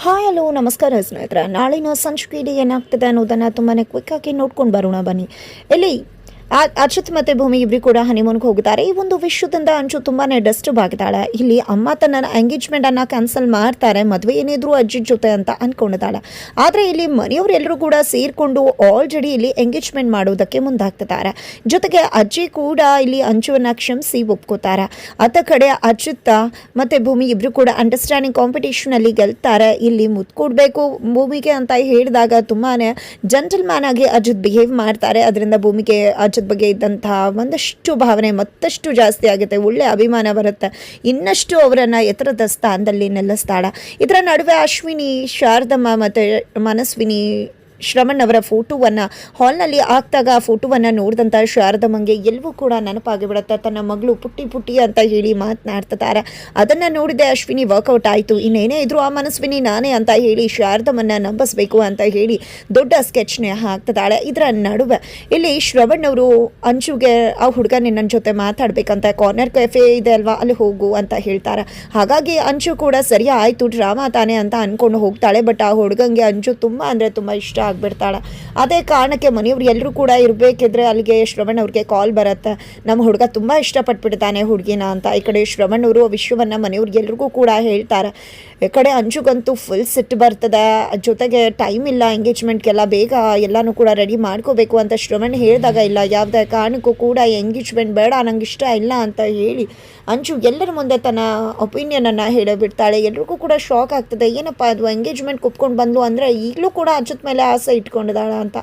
Hi hello ನಮಸ್ಕಾರ ಸ್ನೇಹಿತರೆ. ನಾಳಿನ ಸಂಚಿಕೆಯಲ್ಲಿ ಏನಾಗ್ತದೆ ಅನ್ನೋದನ್ನು ತುಂಬಾ ಕ್ವಿಕ್ಕಾಗಿ ನೋಡ್ಕೊಂಡು ಬರೋಣ ಬನ್ನಿ. ಇಲ್ಲಿ ಅಚ್ಯುತ್ ಮತ್ತು ಭೂಮಿ ಇಬ್ಬರು ಕೂಡ ಹನಿಮೂನ್ಗೆ ಹೋಗಿದ್ದಾರೆ. ಈ ಒಂದು ವಿಷಯದಿಂದ ಅಂಚು ತುಂಬಾ ಡಿಸ್ಟರ್ಬ್ ಆಗಿದ್ದಾಳೆ. ಇಲ್ಲಿ ಅಮ್ಮ ತನ್ನ ಎಂಗೇಜ್ಮೆಂಟನ್ನು ಕ್ಯಾನ್ಸಲ್ ಮಾಡ್ತಾರೆ, ಮದುವೆ ಏನಿದ್ರು ಅಜ್ಜಿ ಜೊತೆ ಅಂತ ಅಂದ್ಕೊಂಡಿದ್ದಾಳೆ. ಆದರೆ ಇಲ್ಲಿ ಮನೆಯವರೆಲ್ಲರೂ ಕೂಡ ಸೇರಿಕೊಂಡು ಆಲ್ರೆಡಿ ಇಲ್ಲಿ ಎಂಗೇಜ್ಮೆಂಟ್ ಮಾಡೋದಕ್ಕೆ ಮುಂದಾಗ್ತಿದ್ದಾರೆ. ಜೊತೆಗೆ ಅಜ್ಜಿ ಕೂಡ ಇಲ್ಲಿ ಅಂಚುವನ್ನು ಕ್ಷಮಿಸಿ ಒಪ್ಕೋತಾರೆ. ಅತ್ತ ಕಡೆ ಅಚ್ಯುತ ಮತ್ತು ಭೂಮಿ ಇಬ್ಬರು ಕೂಡ ಅಂಡರ್ಸ್ಟ್ಯಾಂಡಿಂಗ್ ಕಾಂಪಿಟೇಷನಲ್ಲಿ ಗೆಲ್ತಾರೆ. ಇಲ್ಲಿ ಮುತ್ತು ಕೊಡಬೇಕು ಭೂಮಿಗೆ ಅಂತ ಹೇಳಿದಾಗ ತುಂಬಾ ಜೆಂಟಲ್ಮ್ಯಾನ್ ಆಗಿ ಅಜಿತ್ ಬಿಹೇವ್ ಮಾಡ್ತಾರೆ. ಅದರಿಂದ ಭೂಮಿಗೆ ಅಜಿತ್ ಬಗ್ಗೆ ಇದ್ದಂತಹ ಒಂದಷ್ಟು ಭಾವನೆ ಮತ್ತಷ್ಟು ಜಾಸ್ತಿ ಆಗುತ್ತೆ, ಒಳ್ಳೆ ಅಭಿಮಾನ ಬರುತ್ತೆ, ಇನ್ನಷ್ಟು ಅವರನ್ನು ಎತ್ತರದ ಸ್ಥಾನದಲ್ಲಿ ನಿಲ್ಲಿಸ್ತಾಳೆ. ಇದರ ನಡುವೆ ಅಶ್ವಿನಿ, ಶಾರದಮ್ಮ ಮತ್ತು ಮನಸ್ವಿನಿ ಶ್ರವಣ್ ಅವರ ಫೋಟೋವನ್ನು ಹಾಲ್ನಲ್ಲಿ ಹಾಕ್ದಾಗ ಆ ಫೋಟೋವನ್ನು ನೋಡಿದಂಥ ಶಾರದಮ್ಮಂಗೆ ಎಲ್ಲವೂ ಕೂಡ ನೆನಪಾಗಿಬಿಡುತ್ತೆ. ತನ್ನ ಮಗಳು ಪುಟ್ಟಿ ಅಂತ ಹೇಳಿ ಮಾತನಾಡ್ತಿದ್ದಾರೆ. ಅದನ್ನು ನೋಡಿದೆ ಅಶ್ವಿನಿ ವರ್ಕೌಟ್ ಆಯಿತು. ಇನ್ನೇನೇ ಇದ್ರು ಆ ಮನಸ್ವಿನಿ ನಾನೇ ಅಂತ ಹೇಳಿ ಶಾರದಮ್ಮನ್ನು ನಂಬಿಸ್ಬೇಕು ಅಂತ ಹೇಳಿ ದೊಡ್ಡ ಸ್ಕೆಚ್ನೇ ಹಾಕ್ತಿದ್ದಾಳೆ. ಇದರ ನಡುವೆ ಇಲ್ಲಿ ಶ್ರವಣ್ ಅವರು ಅಂಚುಗೆ ಆ ಹುಡುಗ ನನ್ನ ಜೊತೆ ಮಾತಾಡಬೇಕಂತ ಕಾರ್ನರ್ ಕೆಫೆ ಇದೆ ಅಲ್ವಾ, ಅಲ್ಲಿ ಹೋಗು ಅಂತ ಹೇಳ್ತಾರೆ. ಹಾಗಾಗಿ ಅಂಚು ಕೂಡ ಸರಿ ಆಯಿತು, ಡ್ರಾಮಾ ತಾನೇ ಅಂತ ಅಂದ್ಕೊಂಡು ಹೋಗ್ತಾಳೆ. ಬಟ್ ಆ ಹುಡುಗಂಗೆ ಅಂಚು ತುಂಬ ಅಂದರೆ ತುಂಬ ಇಷ್ಟ ಆಗ್ಬಿಡ್ತಾಳೆ. ಅದೇ ಕಾರಣಕ್ಕೆ ಮನೆಯವ್ರು ಎಲ್ಲರೂ ಕೂಡ ಇರಬೇಕಿದ್ರೆ ಅಲ್ಲಿಗೆ ಶ್ರವಣ್ ಅವ್ರಿಗೆ ಕಾಲ್ ಬರುತ್ತೆ, ನಮ್ಮ ಹುಡುಗ ತುಂಬ ಇಷ್ಟಪಟ್ಬಿಡ್ತಾನೆ ಹುಡುಗಿನ ಅಂತ. ಈ ಕಡೆ ಶ್ರವಣ್ ಅವರು ವಿಷಯವನ್ನು ಮನೆಯವ್ರಿಗೆಲ್ರಿಗೂ ಕೂಡ ಹೇಳ್ತಾರೆ. ಈ ಕಡೆ ಅಂಚುಗಂತೂ ಫುಲ್ ಸಿಟ್ಟು ಬರ್ತದೆ. ಜೊತೆಗೆ ಟೈಮ್ ಇಲ್ಲ ಎಂಗೇಜ್ಮೆಂಟ್ಗೆಲ್ಲ, ಬೇಗ ಎಲ್ಲನೂ ಕೂಡ ರೆಡಿ ಮಾಡ್ಕೋಬೇಕು ಅಂತ ಶ್ರವಣ್ ಹೇಳಿದಾಗ ಇಲ್ಲ, ಯಾವುದೇ ಕಾರಣಕ್ಕೂ ಕೂಡ ಎಂಗೇಜ್ಮೆಂಟ್ ಬೇಡ, ನಂಗೆ ಇಷ್ಟ ಇಲ್ಲ ಅಂತ ಹೇಳಿ ಅಂಚು ಎಲ್ಲರ ಮುಂದೆ ತನ್ನ ಒಪಿನಿಯನನ್ನು ಹೇಳಿಬಿಡ್ತಾಳೆ. ಎಲ್ರಿಗೂ ಕೂಡ ಶಾಕ್ ಆಗ್ತದೆ, ಏನಪ್ಪ ಅದು ಎಂಗೇಜ್ಮೆಂಟ್ ಕುತ್ಕೊಂಡು ಬಂದ್ಲು ಅಂದರೆ ಈಗಲೂ ಕೂಡ ಅಚ್ಯುತ್ ಮೇಲೆ ಆಸೆ ಇಟ್ಕೊಂಡಿದ್ದಾಳ ಅಂತ.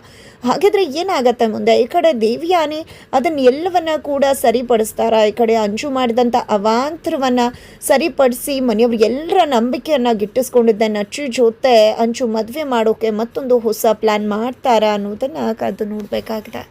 ಹಾಗಿದ್ರೆ ಏನಾಗತ್ತೆ ಮುಂದೆ? ಈ ಕಡೆ ದೇವಿಯಾನಿ ಅದನ್ನು ಎಲ್ಲವನ್ನ ಕೂಡ ಸರಿಪಡಿಸ್ತಾರ. ಈ ಕಡೆ ಅಂಚು ಮಾಡಿದಂಥ ಅವಾಂತರವನ್ನು ಸರಿಪಡಿಸಿ ಮನೆಯವ್ರು ಎಲ್ಲರ ನಂಬಿಕೆಯನ್ನು ಗಿಟ್ಟಿಸ್ಕೊಂಡಿದ್ದೆ ನಚ್ಚು ಜೊತೆ ಅಂಚು ಮದುವೆ ಮಾಡೋಕೆ ಮತ್ತೊಂದು ಹೊಸ ಪ್ಲ್ಯಾನ್ ಮಾಡ್ತಾರಾ ಅನ್ನೋದನ್ನು ಕಾದು ನೋಡಬೇಕಾಗಿದೆ.